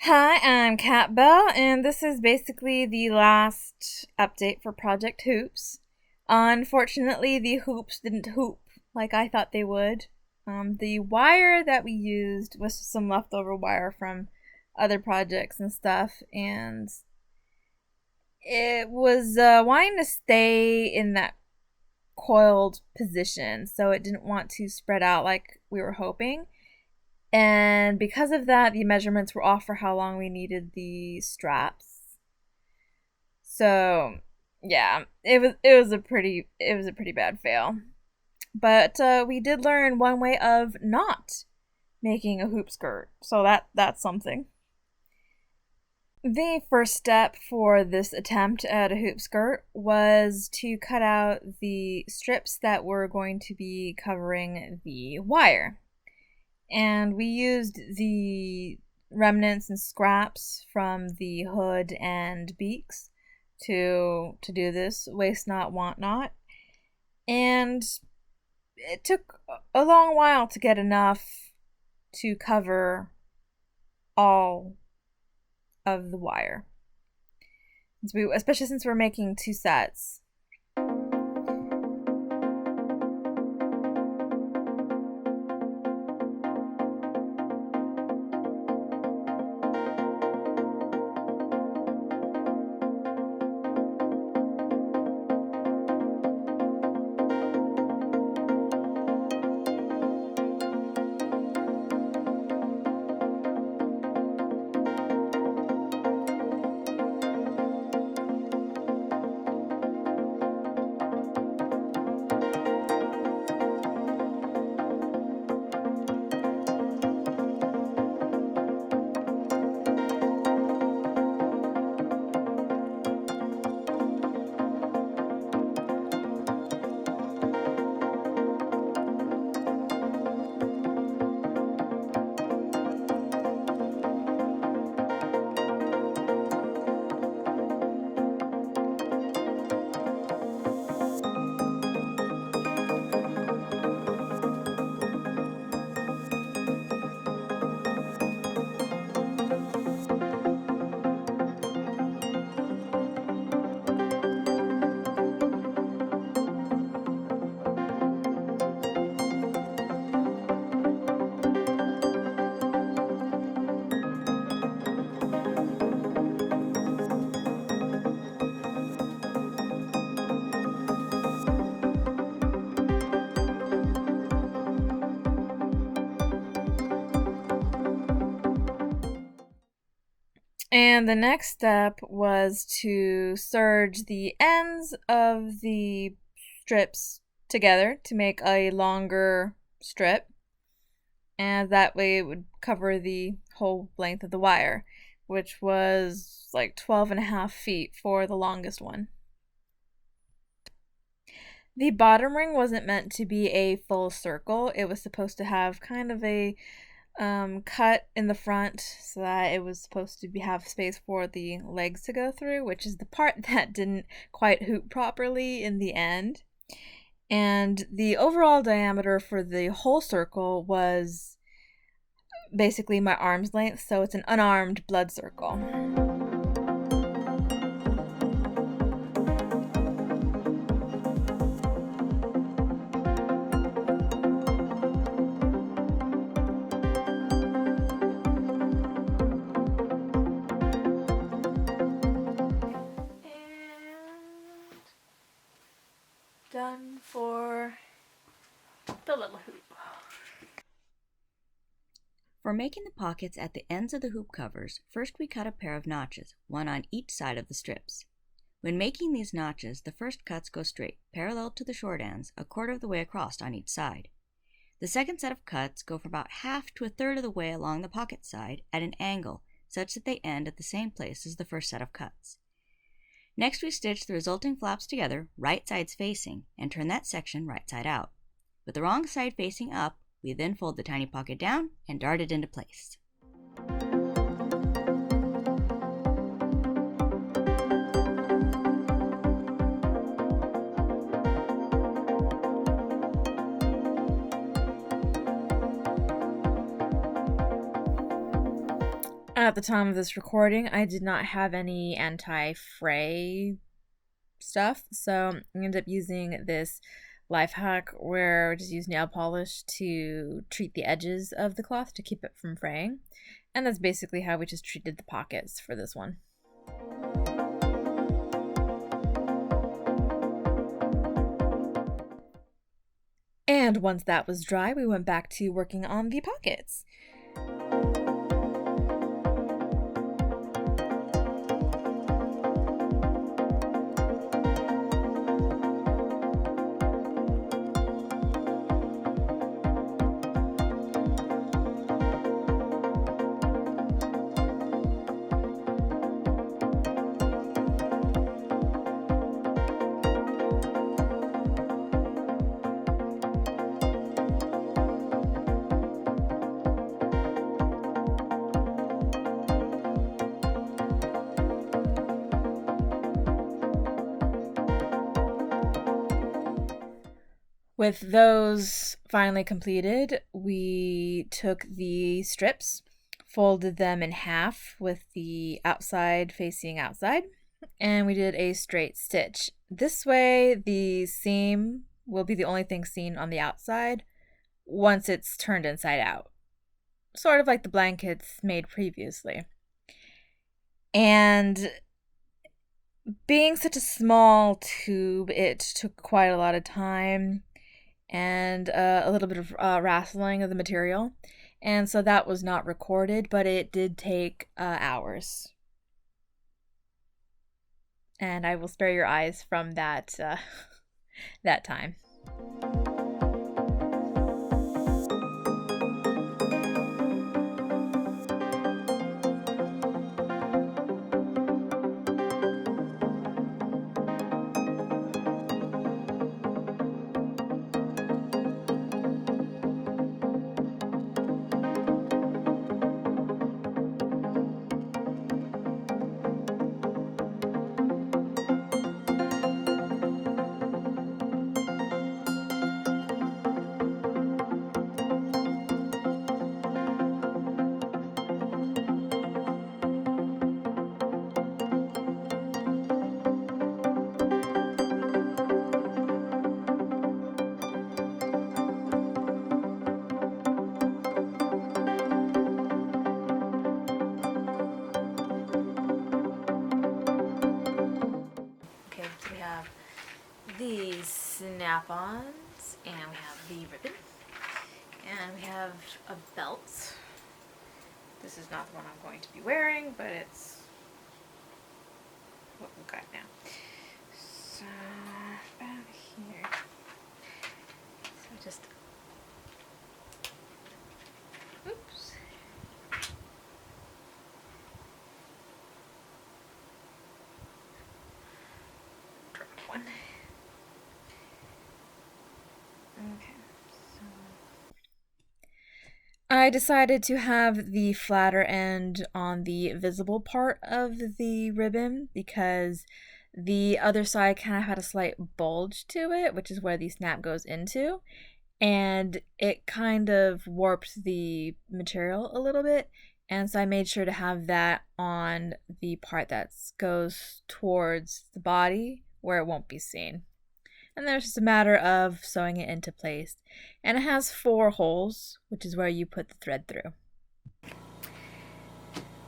Hi, I'm Kat Bell, and this is basically the last update for Project Hoops. Unfortunately, the hoops didn't hoop like I thought they would. The wire that we used was some leftover wire from other projects and stuff, and it was wanting to stay in that coiled position, so it didn't want to spread out like we were hoping. And because of that, the measurements were off for how long we needed the straps. So, yeah, it was a pretty bad fail. But we did learn one way of not making a hoop skirt. So that's something. The first step for this attempt at a hoop skirt was to cut out the strips that were going to be covering the wire. And we used the remnants and scraps from the hood and beaks to do this, waste not, want not. And it took a long while to get enough to cover all of the wire, especially since we're making two sets. And the next step was to serge the ends of the strips together to make a longer strip. And that way it would cover the whole length of the wire, which was like 12.5 feet for the longest one. The bottom ring wasn't meant to be a full circle. It was supposed to have kind of a cut in the front so that it was supposed to have space for the legs to go through, which is the part that didn't quite hoop properly in the end. And the overall diameter for the whole circle was basically my arm's length, so it's an unarmed blood circle. Done for the little hoop. For making the pockets at the ends of the hoop covers, first we cut a pair of notches, one on each side of the strips. When making these notches, the first cuts go straight, parallel to the short ends, a quarter of the way across on each side. The second set of cuts go from about half to a third of the way along the pocket side at an angle, such that they end at the same place as the first set of cuts. Next, we stitch the resulting flaps together, right sides facing, and turn that section right side out. With the wrong side facing up, we then fold the tiny pocket down and dart it into place. At the time of this recording, I did not have any anti-fray stuff, so I ended up using this life hack where I just use nail polish to treat the edges of the cloth to keep it from fraying. And that's basically how we just treated the pockets for this one. And once that was dry, we went back to working on the pockets. With those finally completed, we took the strips, folded them in half with the outside facing outside, and we did a straight stitch. This way, the seam will be the only thing seen on the outside once it's turned inside out, sort of like the blankets made previously. And being such a small tube, it took quite a lot of time and a little bit of wrestling of the material, and so that was not recorded, but it did take hours, and I will spare your eyes from that that time. We have these snap-ons, and we have the ribbon, and we have a belt. This is not the one I'm going to be wearing, but it's what we've got now. So, about here. So just, oops. One. Okay, so I decided to have the flatter end on the visible part of the ribbon because the other side kind of had a slight bulge to it, which is where the snap goes into, and it kind of warped the material a little bit. And so I made sure to have that on the part that goes towards the body where it won't be seen. And then it's just a matter of sewing it into place. And it has 4 holes, which is where you put the thread through.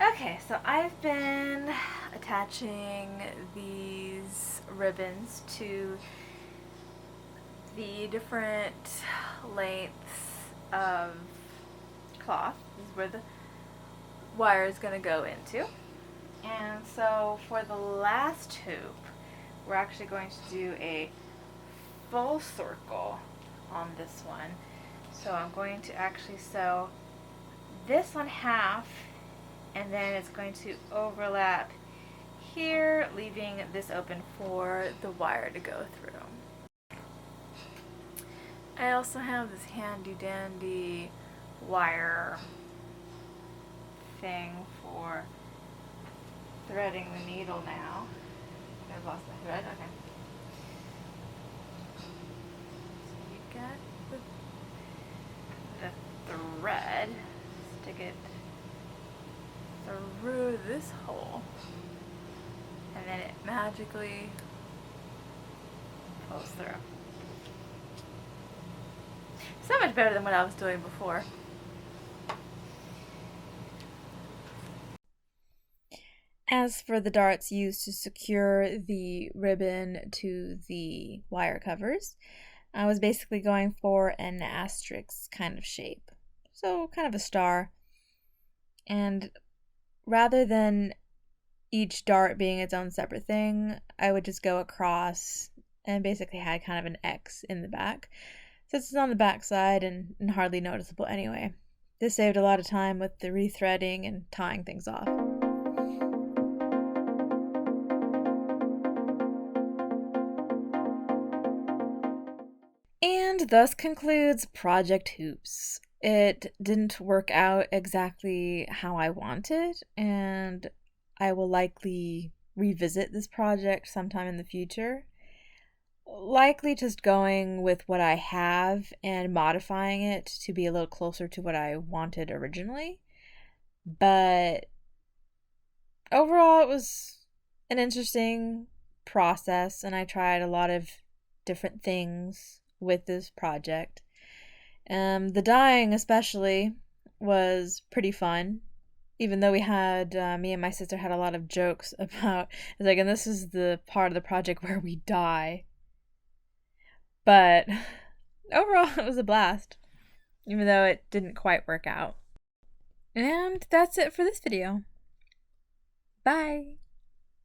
Okay, so I've been attaching these ribbons to the different lengths of cloth. This is where the wire is going to go into. And so for the last hoop, we're actually going to do a full circle on this one. So I'm going to actually sew this one half, and then it's going to overlap here, leaving this open for the wire to go through. I also have this handy dandy wire thing for threading the needle now. I've lost my thread. Okay. So you got the thread. Stick it through this hole, and then it magically pulls through. So much better than what I was doing before. As for the darts used to secure the ribbon to the wire covers, I was basically going for an asterisk kind of shape. So kind of a star. And rather than each dart being its own separate thing, I would just go across and basically had kind of an X in the back. Since it's on the back side and hardly noticeable anyway. This saved a lot of time with the rethreading and tying things off. And thus concludes Project Hoops. It didn't work out exactly how I wanted, and I will likely revisit this project sometime in the future. Likely just going with what I have and modifying it to be a little closer to what I wanted originally. But overall, it was an interesting process, and I tried a lot of different things with this project. The dyeing, especially, was pretty fun. Even though we had, me and my sister had a lot of jokes about, it's like, and this is the part of the project where we dye. But overall, it was a blast, even though it didn't quite work out. And that's it for this video. Bye!